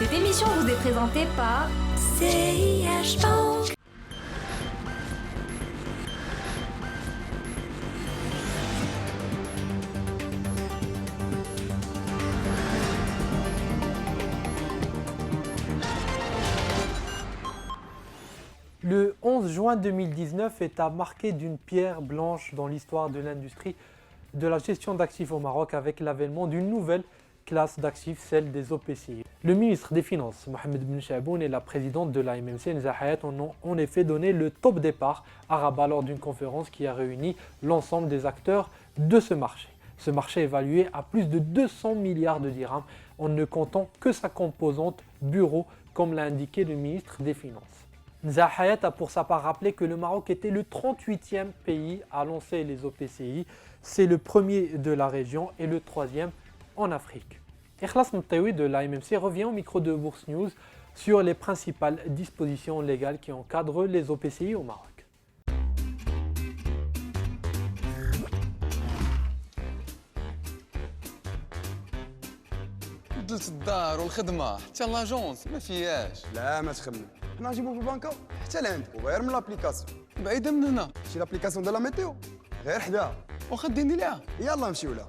Cette émission vous est présentée par CIH Bank. Le 11 juin 2019 est à marquer d'une pierre blanche dans l'histoire de l'industrie de la gestion d'actifs au Maroc avec l'avènement d'une nouvelle classe d'actifs, celle des OPCI. Le ministre des Finances, Mohamed Ben Chaboun, et la présidente de la MMC, Nza Hayat, ont en effet donné le top départ à Rabat lors d'une conférence qui a réuni l'ensemble des acteurs de ce marché. Ce marché évalué à plus de 200 milliards de dirhams en ne comptant que sa composante bureau, comme l'a indiqué le ministre des Finances. Nza Hayat a pour sa part rappelé que le Maroc était le 38e pays à lancer les OPCI. C'est le premier de la région et le troisième en Afrique. Ikhlas Mtaoui de la MMC revient au micro de Bourse News sur les principales dispositions légales qui encadrent les OPCI au Maroc. بدلت الدار والخدمه حتى لاجونس ما فياش. لا ما تخمم، حنا نجيبو في البنكه حتى لعندك وغير من لابليكاسيون. بعيده من هنا شي لابليكاسيون ديال لا ميتيو غير حداها. واخا ديني ليها. يلا نمشيو لها.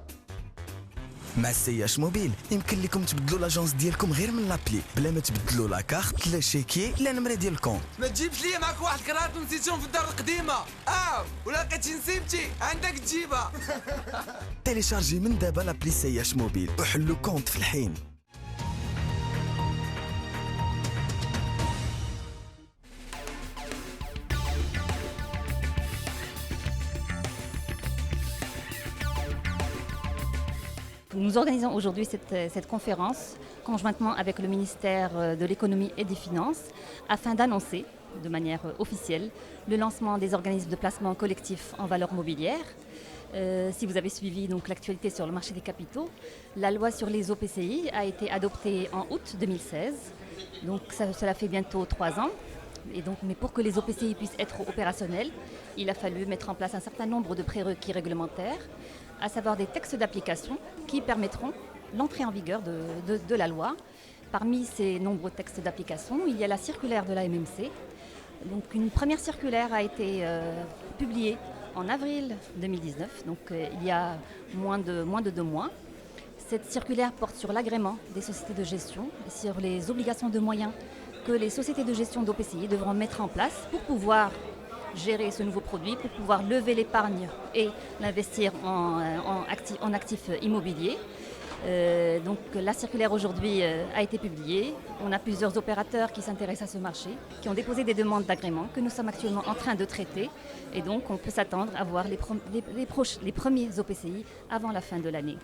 مع السياش موبيل يمكن لكم تبدلوا لاجونس ديالكم غير من لابلي بلا ما تبدلوا لا كارت لا شيكي لا نمره ديال الكونت. ما تجيبش ليا معاك واحد الكرات ونسيتهم في الدار القديمه. ولا لقيتي نسيبتي عندك تجيبها. تيليشارجي من دابا لابلي سياش موبيل وحلوا كونت في الحين. Nous organisons aujourd'hui cette conférence conjointement avec le ministère de l'économie et des finances afin d'annoncer de manière officielle le lancement des organismes de placement collectif en valeur mobilière. Si vous avez suivi donc l'actualité sur le marché des capitaux, la loi sur les OPCI a été adoptée en août 2016. Donc cela fait bientôt 3 ans. Et donc, mais pour que les OPCI puissent être opérationnels, il a fallu mettre en place un certain nombre de prérequis réglementaires, à savoir des textes d'application qui permettront l'entrée en vigueur de la loi. Parmi ces nombreux textes d'application, il y a la circulaire de la MMC. Donc, une première circulaire a été publiée en avril 2019, donc il y a moins de 2 mois. Cette circulaire porte sur l'agrément des sociétés de gestion et sur les obligations de moyens que les sociétés de gestion d'OPCI devront mettre en place pour pouvoir gérer ce nouveau produit, pour pouvoir lever l'épargne et l'investir en actifs immobiliers. Donc la circulaire aujourd'hui a été publiée. On a plusieurs opérateurs qui s'intéressent à ce marché, qui ont déposé des demandes d'agrément que nous sommes actuellement en train de traiter. Et donc on peut s'attendre à voir les premiers OPCI avant la fin de l'année.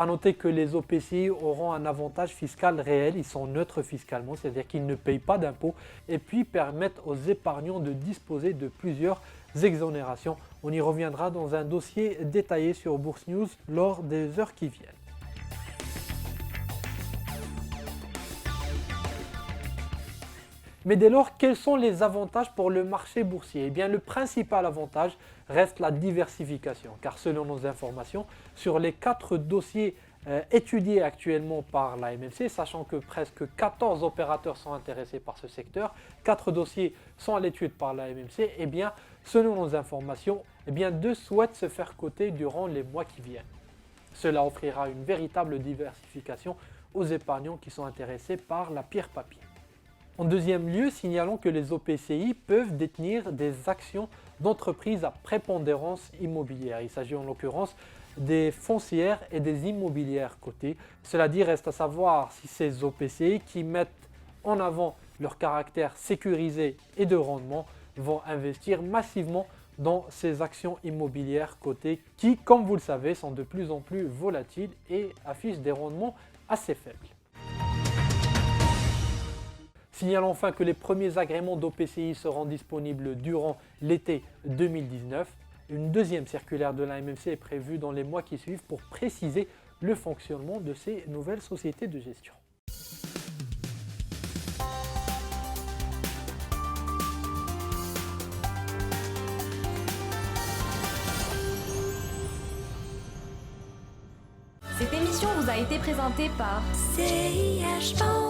A noter que les OPCI auront un avantage fiscal réel, ils sont neutres fiscalement, c'est-à-dire qu'ils ne payent pas d'impôts et puis permettent aux épargnants de disposer de plusieurs exonérations. On y reviendra dans un dossier détaillé sur Bourse News lors des heures qui viennent. Mais dès lors, quels sont les avantages pour le marché boursier? Eh bien, le principal avantage reste la diversification, car selon nos informations, sur les 4 dossiers étudiés actuellement par la MMC, sachant que presque 14 opérateurs sont intéressés par ce secteur, 4 dossiers sont à l'étude par la MMC, eh bien, selon nos informations, eh bien, 2 souhaitent se faire coter durant les mois qui viennent. Cela offrira une véritable diversification aux épargnants qui sont intéressés par la pierre papier. En deuxième lieu, signalons que les OPCI peuvent détenir des actions d'entreprises à prépondérance immobilière. Il s'agit en l'occurrence des foncières et des immobilières cotées. Cela dit, reste à savoir si ces OPCI qui mettent en avant leur caractère sécurisé et de rendement vont investir massivement dans ces actions immobilières cotées qui, comme vous le savez, sont de plus en plus volatiles et affichent des rendements assez faibles. Signalons enfin que les premiers agréments d'OPCI seront disponibles durant l'été 2019. Une deuxième circulaire de la MMC est prévue dans les mois qui suivent pour préciser le fonctionnement de ces nouvelles sociétés de gestion. Cette émission vous a été présenté par CIH Banque.